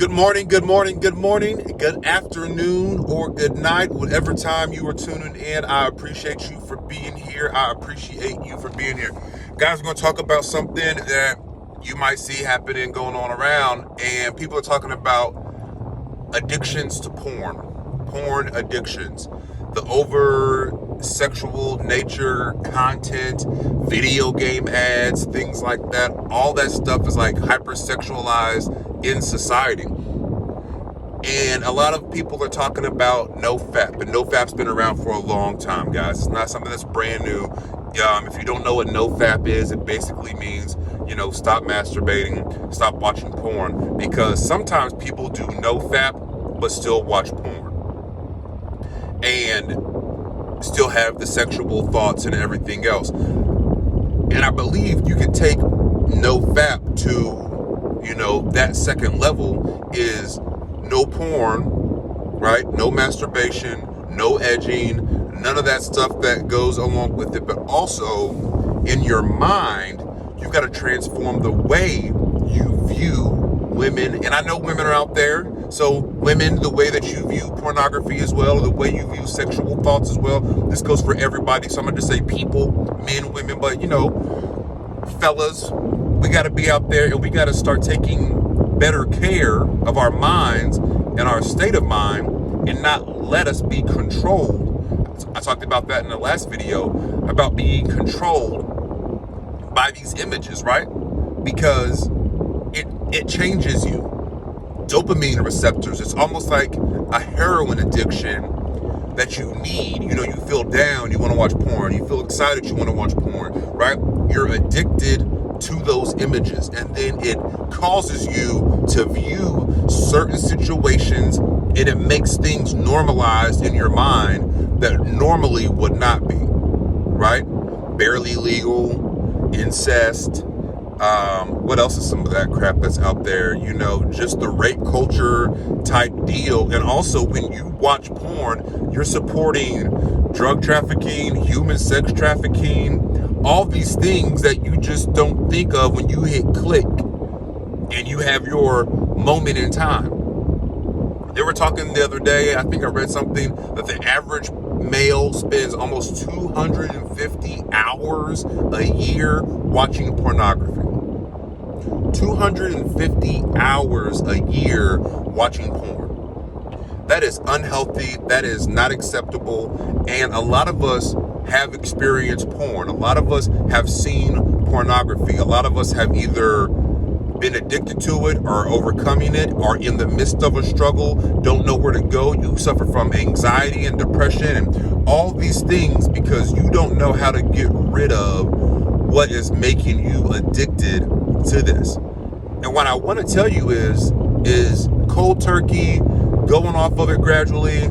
Good morning, good morning, good morning, good afternoon, or good night, whatever time you are tuning in. I appreciate you for being here. I appreciate you for being here. Guys, we're going to talk about something that you might see happening going on around, and people are talking about addictions to porn addictions, the over sexual nature content, video game ads, things like that. All that stuff is like hypersexualized in society. And a lot of people are talking about nofap, and nofap's been around for a long time, guys. It's not something that's brand new. If you don't know what nofap is, it basically means, stop masturbating, stop watching porn, because sometimes people do nofap but still watch porn and still have the sexual thoughts and everything else. And I believe you can take nofap to, that second level is no porn, right? No masturbation, no edging, none of that stuff that goes along with it. But also in your mind, you've got to transform the way you view women. And I know women are out there. So women, the way that you view pornography as well, the way you view sexual thoughts as well. This goes for everybody. So I'm going to just say people, men, women, but fellas, we got to be out there and we got to start taking better care of our minds and our state of mind and not let us be controlled. I talked about that in the last video about being controlled by these images, right? Because it changes you. Dopamine receptors, it's almost like a heroin addiction that you need. You feel down, you want to watch porn. You feel excited, you want to watch porn, right? You're addicted to those images, and then it causes you to view certain situations, and it makes things normalized in your mind that normally would not be, right? Barely legal, incest, what else is some of that crap that's out there? Just the rape culture type deal. And also when you watch porn, you're supporting drug trafficking, human sex trafficking, all these things that you just don't think of when you hit click and you have your moment in time. They were talking the other day, I think I read something, that the average male spends almost 250 hours a year watching pornography. 250 hours a year watching porn. That is unhealthy. That is not acceptable. And a lot of us have experienced porn. A lot of us have seen pornography. A lot of us have either been addicted to it or overcoming it or in the midst of a struggle, don't know where to go. You suffer from anxiety and depression and all these things because you don't know how to get rid of what is making you addicted to this. And what I want to tell you is cold turkey, going off of it gradually,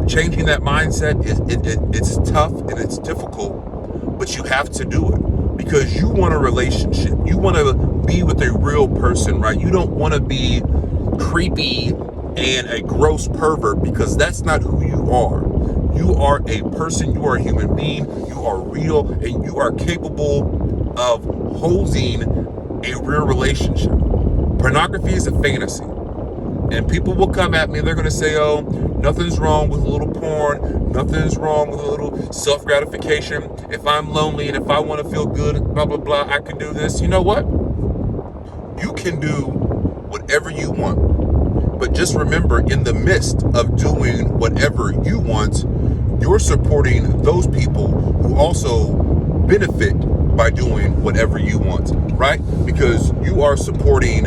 changing that mindset, it's tough and it's difficult, but you have to do it because you want a relationship. You want to be with a real person, right? You don't want to be creepy and a gross pervert because that's not who you are. You are a person, you are a human being, you are real, and you are capable of holding a real relationship. Pornography is a fantasy. And people will come at me, they're going to say, oh, nothing's wrong with a little porn, nothing's wrong with a little self-gratification. If I'm lonely and if I want to feel good, blah, blah, blah, I can do this. You know what? You can do whatever you want. But just remember, in the midst of doing whatever you want, you're supporting those people who also benefit by doing whatever you want, right? Because you are supporting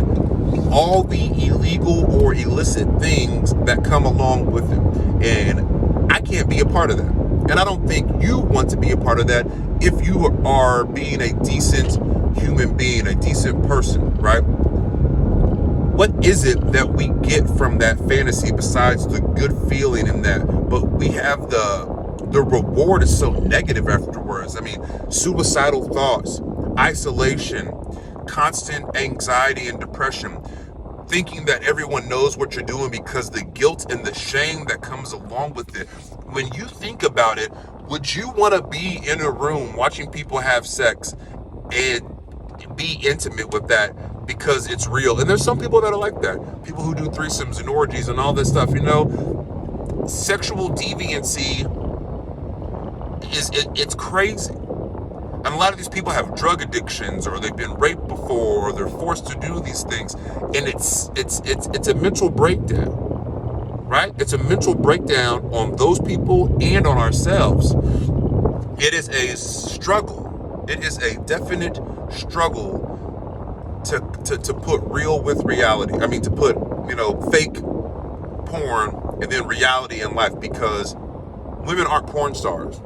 all the illegal or illicit things that come along with it. And I can't be a part of that. And I don't think you want to be a part of that if you are being a decent human being, a decent person, right? What is it that we get from that fantasy besides the good feeling in that? But we have the reward is so negative afterwards. I mean, suicidal thoughts, isolation, constant anxiety and depression, thinking that everyone knows what you're doing because the guilt and the shame that comes along with it. When you think about it, would you want to be in a room watching people have sex and be intimate with that because it's real. And there's some people that are like that. People who do threesomes and orgies and all this stuff, sexual deviancy it's crazy. And a lot of these people have drug addictions, or they've been raped before, or they're forced to do these things. And it's a mental breakdown, right? It's a mental breakdown on those people and on ourselves. It is a struggle. It is a definite struggle to put real with reality. I mean, to put, fake porn and then reality in life, because women aren't porn stars.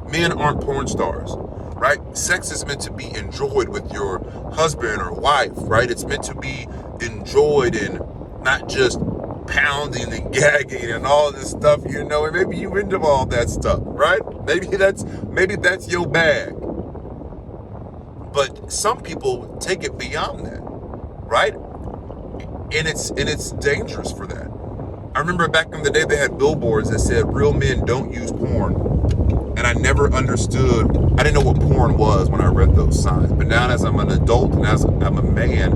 Men aren't porn stars, right? Sex is meant to be enjoyed with your husband or wife, right? It's meant to be enjoyed and not just pounding and gagging and all this stuff, and maybe you into all that stuff, right? Maybe that's your bag. But some people take it beyond that, right? And it's dangerous for that. I remember back in the day they had billboards that said real men don't use porn. And I never understood, I didn't know what porn was when I read those signs. But now as I'm an adult and as I'm a man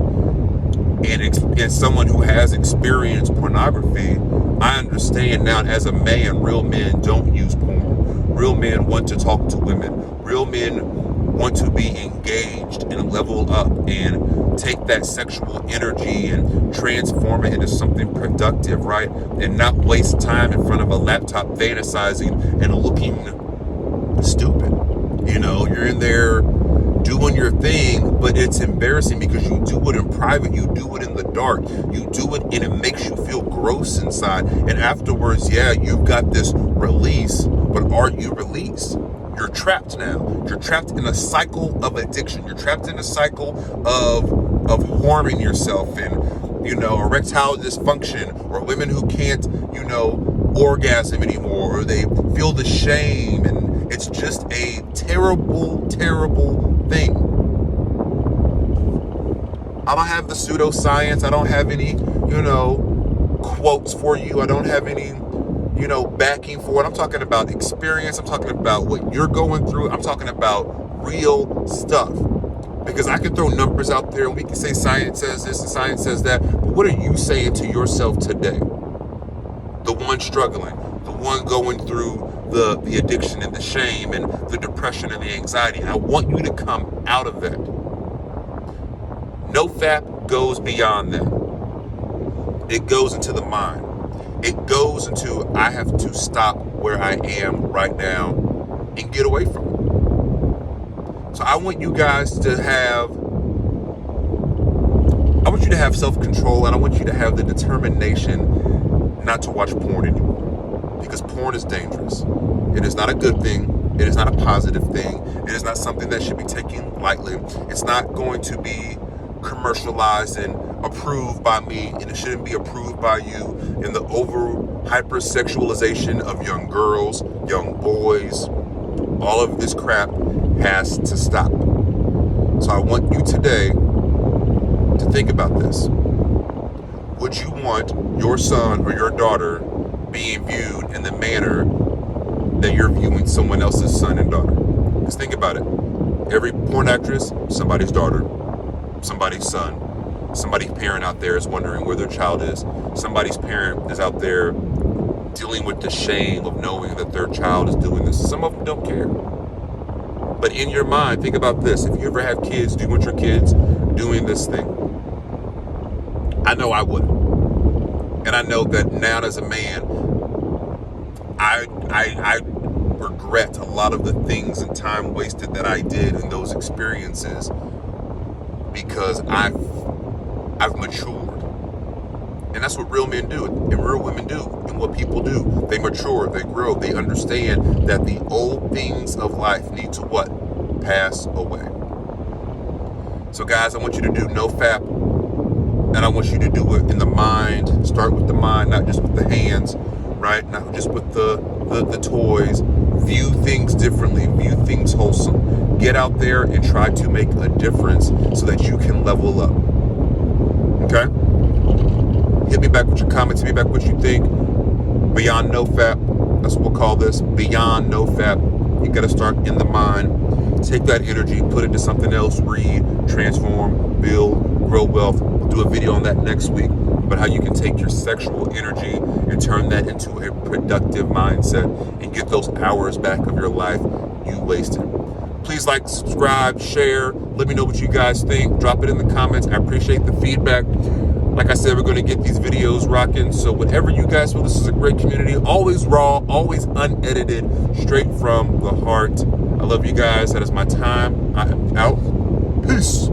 and someone who has experienced pornography, I understand now as a man, real men don't use porn. Real men want to talk to women. Real men want to be engaged and level up and take that sexual energy and transform it into something productive, right? And not waste time in front of a laptop fantasizing and looking stupid. You're in there doing your thing, but it's embarrassing because you do it in private, you do it in the dark, you do it and it makes you feel gross inside. And afterwards, you've got this release, but are you released? You're trapped now. You're trapped in a cycle of addiction. You're trapped in a cycle of harming yourself and, erectile dysfunction, or women who can't, orgasm anymore, or they feel the shame, and it's just a terrible, terrible thing. I don't have the pseudoscience. I don't have any, quotes for you. I don't have any, backing for it. I'm talking about experience. I'm talking about what you're going through. I'm talking about real stuff. Because I can throw numbers out there and we can say science says this and science says that. But what are you saying to yourself today? The one struggling, the one going through the addiction and the shame and the depression and the anxiety. And I want you to come out of that. NoFap goes beyond that. It goes into the mind. It goes into, I have to stop where I am right now and get away from it. So I want you guys to have, self-control, and I want you to have the determination not to watch porn anymore. Because porn is dangerous. It is not a good thing. It is not a positive thing. It is not something that should be taken lightly. It's not going to be commercialized and approved by me, and it shouldn't be approved by you. In the over hypersexualization of young girls, young boys, all of this crap has to stop. So I want you today to think about this. Would you want your son or your daughter being viewed in the manner that you're viewing someone else's son and daughter? Just think about it. Every porn actress, somebody's daughter, somebody's son. Somebody's parent out there is wondering where their child is. Somebody's parent is out there dealing with the shame of knowing that their child is doing this. Some of them don't care. But in your mind, think about this. If you ever have kids, do you want your kids doing this thing? I know I would. And I know that now as a man, I regret a lot of the things and time wasted that I did in those experiences, because I've matured. And that's what real men do, and real women do, and what people do. They mature, they grow, they understand that the old things of life need to what? Pass away. So guys, I want you to do NoFap, and I want you to do it in the mind. Start with the mind, not just with the hands, right? Not just with the toys. View things differently, view things wholesome. Get out there and try to make a difference so that you can level up. Okay? Hit me back with your comments, hit me back what you think. Beyond NoFap, that's what we'll call this. Beyond NoFap. You gotta start in the mind. Take that energy, put it to something else, read, transform, build, grow wealth. We'll do a video on that next week about how you can take your sexual energy and turn that into a productive mindset and get those hours back of your life you wasted. Please like, subscribe, share. Let me know what you guys think. Drop it in the comments. I appreciate the feedback. Like I said, we're going to get these videos rocking. So whatever you guys feel, this is a great community. Always raw, always unedited, straight from the heart. I love you guys. That is my time. I am out. Peace.